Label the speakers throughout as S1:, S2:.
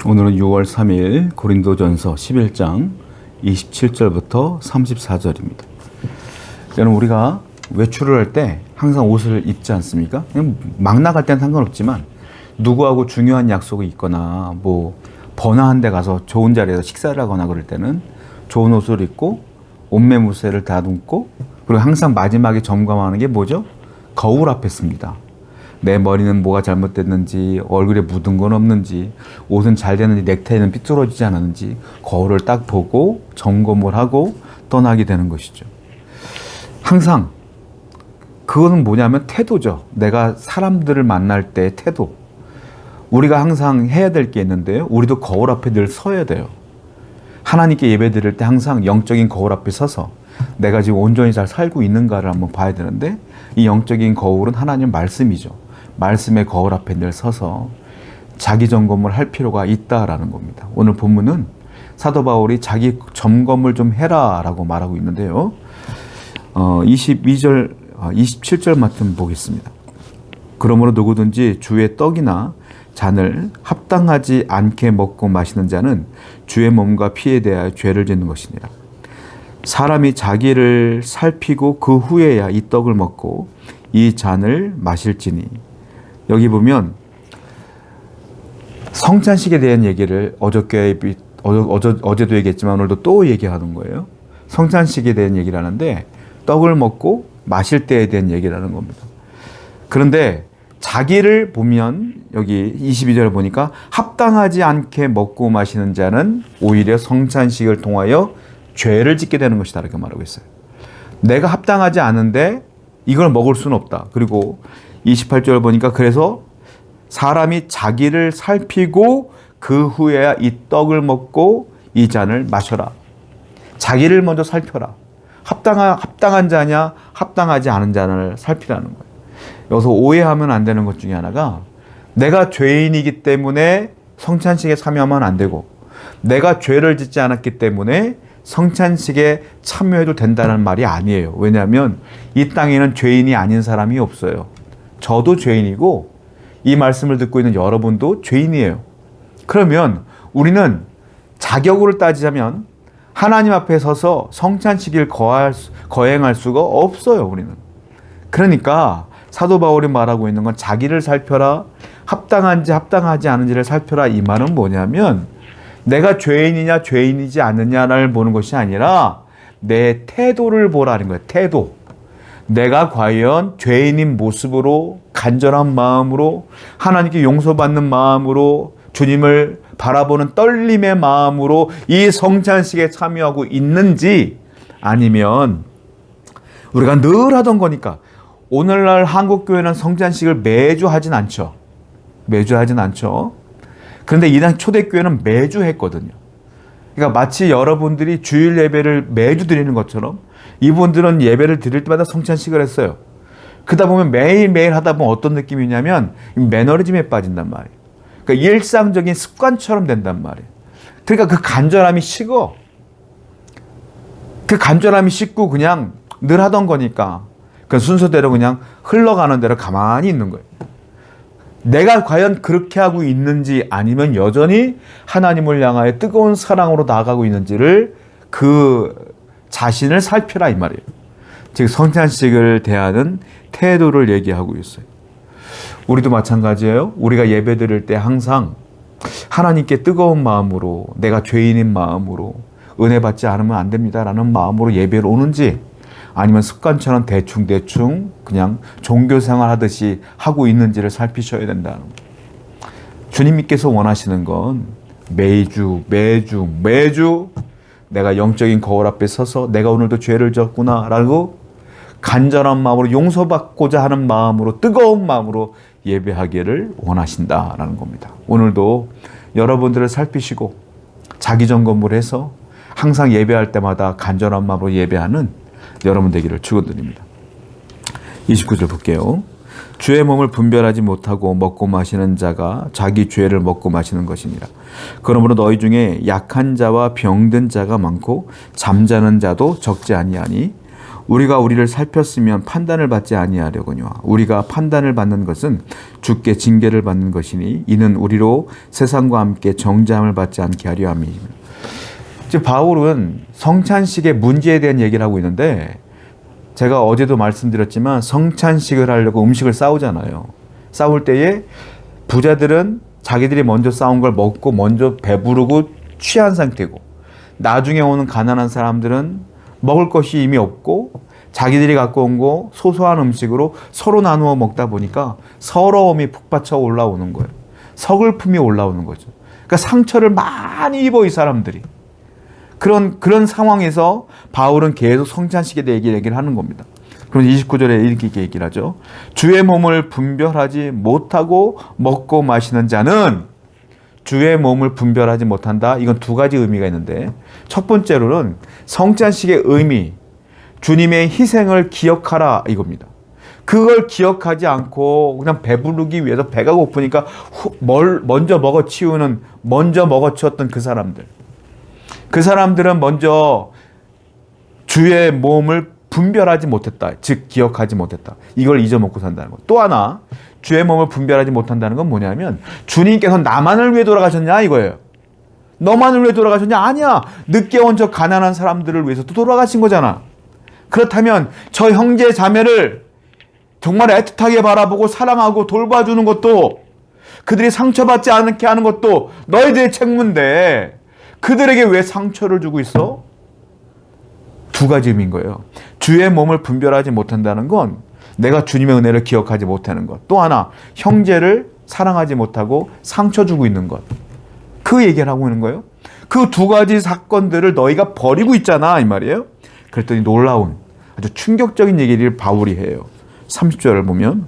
S1: 오늘은 6월 3일 고린도전서 11장 27절부터 34절입니다. 여러분, 우리가 외출을 할 때 항상 옷을 입지 않습니까? 그냥 막 나갈 때는 상관없지만 누구하고 중요한 약속이 있거나 뭐 번화한 데 가서 좋은 자리에서 식사를 하거나 그럴 때는 좋은 옷을 입고 옷매무새를 다듬고, 그리고 항상 마지막에 점검하는 게 뭐죠? 거울 앞에 씁니다. 내 머리는 뭐가 잘못됐는지, 얼굴에 묻은 건 없는지, 옷은 잘 되는지, 넥타이는 삐뚤어지지 않았는지 거울을 딱 보고 점검을 하고 떠나게 되는 것이죠. 항상 그거는 뭐냐면 태도죠. 내가 사람들을 만날 때 태도. 우리가 항상 해야 될 게 있는데요, 우리도 거울 앞에 늘 서야 돼요. 하나님께 예배 드릴 때 항상 영적인 거울 앞에 서서 내가 지금 온전히 잘 살고 있는가를 한번 봐야 되는데, 이 영적인 거울은 하나님 말씀이죠. 말씀의 거울 앞에 늘 서서 자기 점검을 할 필요가 있다라는 겁니다. 오늘 본문은 사도 바울이 자기 점검을 좀 해라 라고 말하고 있는데요, 27절 말씀 보겠습니다. 그러므로 누구든지 주의 떡이나 잔을 합당하지 않게 먹고 마시는 자는 주의 몸과 피에 대하여 죄를 짓는 것이니라. 사람이 자기를 살피고 그 후에야 이 떡을 먹고 이 잔을 마실지니. 여기 보면 성찬식에 대한 얘기를 어제도 얘기했지만 오늘도 또 얘기하는 거예요. 성찬식에 대한 얘기를 하는데 떡을 먹고 마실 때에 대한 얘기를 하는 겁니다. 그런데 자기를 보면 여기 22절을 보니까 합당하지 않게 먹고 마시는 자는 오히려 성찬식을 통하여 죄를 짓게 되는 것이다 이렇게 말하고 있어요. 내가 합당하지 않은데 이걸 먹을 수는 없다. 그리고 28절 보니까 그래서 사람이 자기를 살피고 그 후에야 이 떡을 먹고 이 잔을 마셔라. 자기를 먼저 살펴라. 합당한 자냐 합당하지 않은 자를 살피라는 거예요. 여기서 오해하면 안 되는 것 중에 하나가, 내가 죄인이기 때문에 성찬식에 참여하면 안 되고, 내가 죄를 짓지 않았기 때문에 성찬식에 참여해도 된다는 말이 아니에요. 왜냐하면 이 땅에는 죄인이 아닌 사람이 없어요. 저도 죄인이고 이 말씀을 듣고 있는 여러분도 죄인이에요. 그러면 우리는 자격으로 따지자면 하나님 앞에 서서 성찬식을 거행할 수가 없어요. 우리는. 그러니까 사도 바울이 말하고 있는 건 자기를 살펴라, 합당한지 합당하지 않은지를 살펴라. 이 말은 뭐냐면 내가 죄인이냐 죄인이지 않느냐를 보는 것이 아니라 내 태도를 보라는 거예요. 태도. 내가 과연 죄인인 모습으로, 간절한 마음으로, 하나님께 용서받는 마음으로, 주님을 바라보는 떨림의 마음으로 이 성찬식에 참여하고 있는지, 아니면 우리가 늘 하던 거니까, 오늘날 한국교회는 성찬식을 매주 하진 않죠. 매주 하진 않죠. 그런데 이당 초대교회는 매주 했거든요. 그러니까 마치 여러분들이 주일 예배를 매주 드리는 것처럼 이분들은 예배를 드릴 때마다 성찬식을 했어요. 그러다 보면 매일매일 하다 보면 어떤 느낌이냐면 매너리즘에 빠진단 말이에요. 그러니까 일상적인 습관처럼 된단 말이에요. 그러니까 그 간절함이 식어. 그 간절함이 식고 그냥 늘 하던 거니까 그 순서대로 그냥 흘러가는 대로 가만히 있는 거예요. 내가 과연 그렇게 하고 있는지, 아니면 여전히 하나님을 향하여 뜨거운 사랑으로 나아가고 있는지를, 그 자신을 살펴라 이 말이에요. 즉 성찬식을 대하는 태도를 얘기하고 있어요. 우리도 마찬가지예요. 우리가 예배 드릴 때 항상 하나님께 뜨거운 마음으로, 내가 죄인인 마음으로, 은혜 받지 않으면 안 됩니다라는 마음으로 예배를 오는지, 아니면 습관처럼 대충 그냥 종교생활 하듯이 하고 있는지를 살피셔야 된다는 거예요. 주님께서 원하시는 건 매주 내가 영적인 거울 앞에 서서 내가 오늘도 죄를 졌구나 라고 간절한 마음으로, 용서받고자 하는 마음으로, 뜨거운 마음으로 예배하기를 원하신다라는 겁니다. 오늘도 여러분들을 살피시고 자기 점검을 해서 항상 예배할 때마다 간절한 마음으로 예배하는 여러분 되기를 축원드립니다. 29절 볼게요. 주의 몸을 분별하지 못하고 먹고 마시는 자가 자기 죄를 먹고 마시는 것이니라. 그러므로 너희 중에 약한 자와 병든 자가 많고 잠자는 자도 적지 아니하니 우리가 우리를 살폈으면 판단을 받지 아니하려거니와 우리가 판단을 받는 것은 주께 징계를 받는 것이니 이는 우리로 세상과 함께 정죄함을 받지 않게 하려 함이니라. 지금 바울은 성찬식의 문제에 대한 얘기를 하고 있는데, 제가 어제도 말씀드렸지만 성찬식을 하려고 음식을 싸우잖아요. 싸울 때에 부자들은 자기들이 먼저 싸운 걸 먹고 먼저 배부르고 취한 상태고, 나중에 오는 가난한 사람들은 먹을 것이 이미 없고 자기들이 갖고 온 거 소소한 음식으로 서로 나누어 먹다 보니까 서러움이 북받쳐 올라오는 거예요. 서글픔이 올라오는 거죠. 그러니까 상처를 많이 입어, 이 사람들이. 그런 상황에서 바울은 계속 성찬식에 대해 얘기를 하는 겁니다. 그럼 29절에 이렇게 얘기를 하죠. 주의 몸을 분별하지 못하고 먹고 마시는 자는, 주의 몸을 분별하지 못한다. 이건 두 가지 의미가 있는데, 첫 번째로는 성찬식의 의미, 주님의 희생을 기억하라 이겁니다. 그걸 기억하지 않고 그냥 배부르기 위해서 배가 고프니까 먼저 먹어치우는, 먼저 먹어치웠던 그 사람들은 먼저 주의 몸을 분별하지 못했다. 즉 기억하지 못했다. 이걸 잊어먹고 산다는 것. 또 하나, 주의 몸을 분별하지 못한다는 건 뭐냐면, 주님께서 나만을 위해 돌아가셨냐 이거예요. 너만을 위해 돌아가셨냐? 아니야. 늦게 온 저 가난한 사람들을 위해서 또 돌아가신 거잖아. 그렇다면 저 형제 자매를 정말 애틋하게 바라보고 사랑하고 돌봐주는 것도, 그들이 상처받지 않게 하는 것도 너희들의 책무인데 그들에게 왜 상처를 주고 있어? 두 가지 의미인 거예요. 주의 몸을 분별하지 못한다는 건 내가 주님의 은혜를 기억하지 못하는 것. 또 하나, 형제를 사랑하지 못하고 상처 주고 있는 것. 그 얘기를 하고 있는 거예요. 그 두 가지 사건들을 너희가 버리고 있잖아 이 말이에요. 그랬더니 놀라운, 아주 충격적인 얘기를 바울이 해요. 30절을 보면,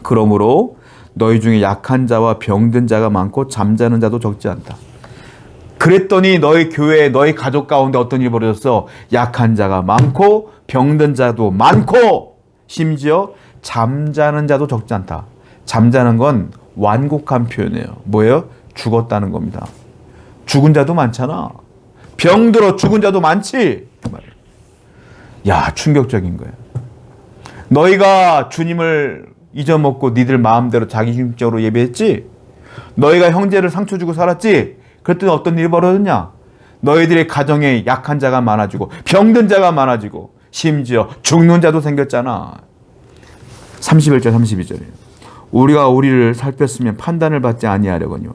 S1: 그러므로 너희 중에 약한 자와 병든 자가 많고 잠자는 자도 적지 않다. 그랬더니 너희 교회, 너희 가족 가운데 어떤 일이 벌어졌어? 약한 자가 많고 병든 자도 많고 심지어 잠자는 자도 적지 않다. 잠자는 건 완곡한 표현이에요. 뭐예요? 죽었다는 겁니다. 죽은 자도 많잖아. 병들어 죽은 자도 많지. 야, 충격적인 거예요. 너희가 주님을 잊어먹고 니들 마음대로 자기중심적으로 예배했지? 너희가 형제를 상처 주고 살았지? 그랬더니 어떤 일이 벌어졌냐? 너희들의 가정에 약한 자가 많아지고 병든 자가 많아지고 심지어 죽는 자도 생겼잖아. 31절 32절에 우리가 우리를 살폈으면 판단을 받지 아니하려거니와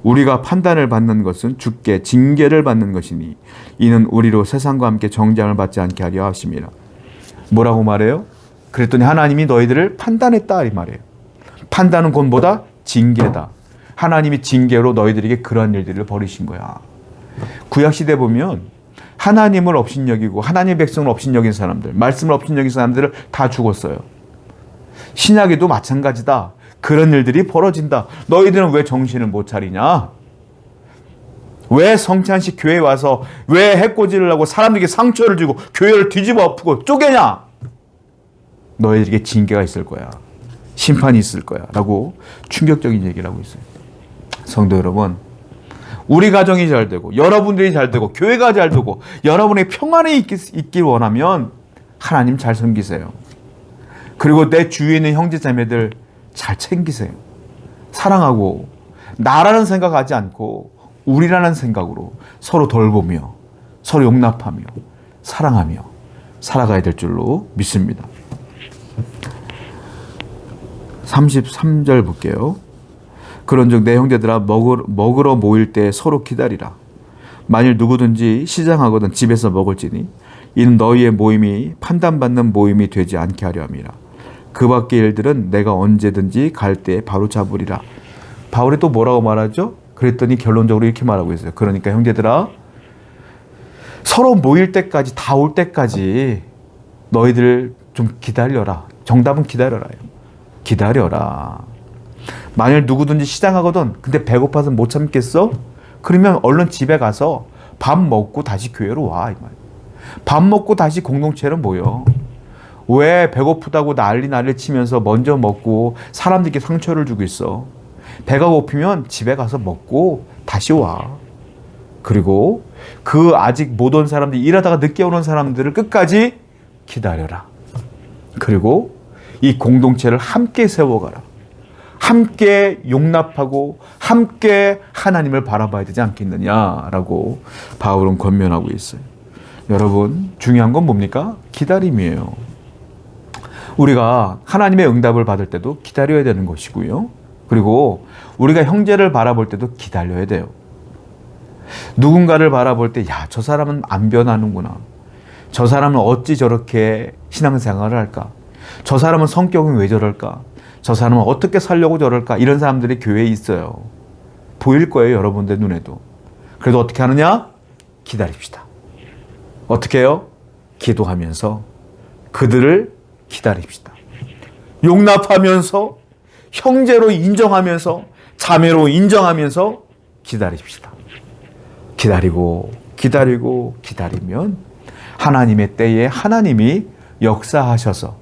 S1: 우리가 판단을 받는 것은 주께 징계를 받는 것이니 이는 우리로 세상과 함께 정죄함을 받지 않게 하려 하심이라. 뭐라고 말해요? 그랬더니 하나님이 너희들을 판단했다 이 말이에요. 판단은 곧 뭐다? 징계다. 하나님이 징계로 너희들에게 그런 일들을 벌이신 거야. 구약시대 보면 하나님을 업신여기고 하나님의 백성을 업신여긴 사람들, 말씀을 업신여긴 사람들을 다 죽었어요. 신약에도 마찬가지다. 그런 일들이 벌어진다. 너희들은 왜 정신을 못 차리냐? 왜 성찬식 교회에 와서 왜 해코지를 하고 사람들에게 상처를 주고 교회를 뒤집어 엎고 쪼개냐? 너희들에게 징계가 있을 거야. 심판이 있을 거야. 라고 충격적인 얘기를 하고 있어요. 성도 여러분, 우리 가정이 잘 되고 여러분들이 잘 되고 교회가 잘 되고 여러분의 평안이 있길 원하면 하나님 잘 섬기세요. 그리고 내 주위에 있는 형제 자매들 잘 챙기세요. 사랑하고 나라는 생각하지 않고 우리라는 생각으로 서로 돌보며 서로 용납하며 사랑하며 살아가야 될 줄로 믿습니다. 33절 볼게요. 그런즉 내 형제들아 먹으러 모일 때 서로 기다리라. 만일 누구든지 시장하거든 집에서 먹을지니 이는 너희의 모임이 판단받는 모임이 되지 않게 하려 함이라. 그 밖의 일들은 내가 언제든지 갈 때 바로 잡으리라. 바울이 또 뭐라고 말하죠? 그랬더니 결론적으로 이렇게 말하고 있어요. 그러니까 형제들아, 서로 모일 때까지, 다 올 때까지 너희들 좀 기다려라. 정답은 기다려라. 기다려라. 만일 누구든지 시장하거든 근데 배고파서 못 참겠어? 그러면 얼른 집에 가서 밥 먹고 다시 교회로 와. 밥 먹고 다시 공동체로 모여. 왜 배고프다고 난리 치면서 먼저 먹고 사람들께 상처를 주고 있어? 배가 고프면 집에 가서 먹고 다시 와. 그리고 그 아직 못 온 사람들, 일하다가 늦게 오는 사람들을 끝까지 기다려라. 그리고 이 공동체를 함께 세워가라. 함께 용납하고 함께 하나님을 바라봐야 되지 않겠느냐라고 바울은 권면하고 있어요. 여러분, 중요한 건 뭡니까? 기다림이에요. 우리가 하나님의 응답을 받을 때도 기다려야 되는 것이고요. 그리고 우리가 형제를 바라볼 때도 기다려야 돼요. 누군가를 바라볼 때, 야, 저 사람은 안 변하는구나. 저 사람은 어찌 저렇게 신앙생활을 할까? 저 사람은 성격은 왜 저럴까? 저 사람은 어떻게 살려고 저럴까? 이런 사람들이 교회에 있어요. 보일 거예요, 여러분들 눈에도. 그래도 어떻게 하느냐? 기다립시다. 어떻게 해요? 기도하면서 그들을 기다립시다. 용납하면서, 형제로 인정하면서, 자매로 인정하면서 기다립시다. 기다리고 기다리고 기다리면 하나님의 때에 하나님이 역사하셔서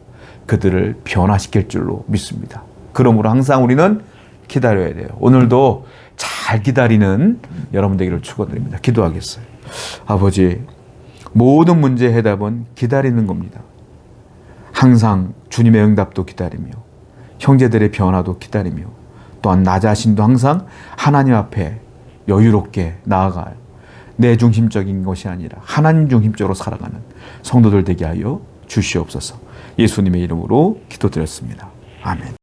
S1: 그들을 변화시킬 줄로 믿습니다. 그러므로 항상 우리는 기다려야 돼요. 오늘도 잘 기다리는 여러분 되기를 축원드립니다. 기도하겠어요. 아버지, 모든 문제의 해답은 기다리는 겁니다. 항상 주님의 응답도 기다리며 형제들의 변화도 기다리며 또한 나 자신도 항상 하나님 앞에 여유롭게 나아가요. 내 중심적인 것이 아니라 하나님 중심적으로 살아가는 성도들 되게 하여 주시옵소서. 예수님의 이름으로 기도드렸습니다. 아멘.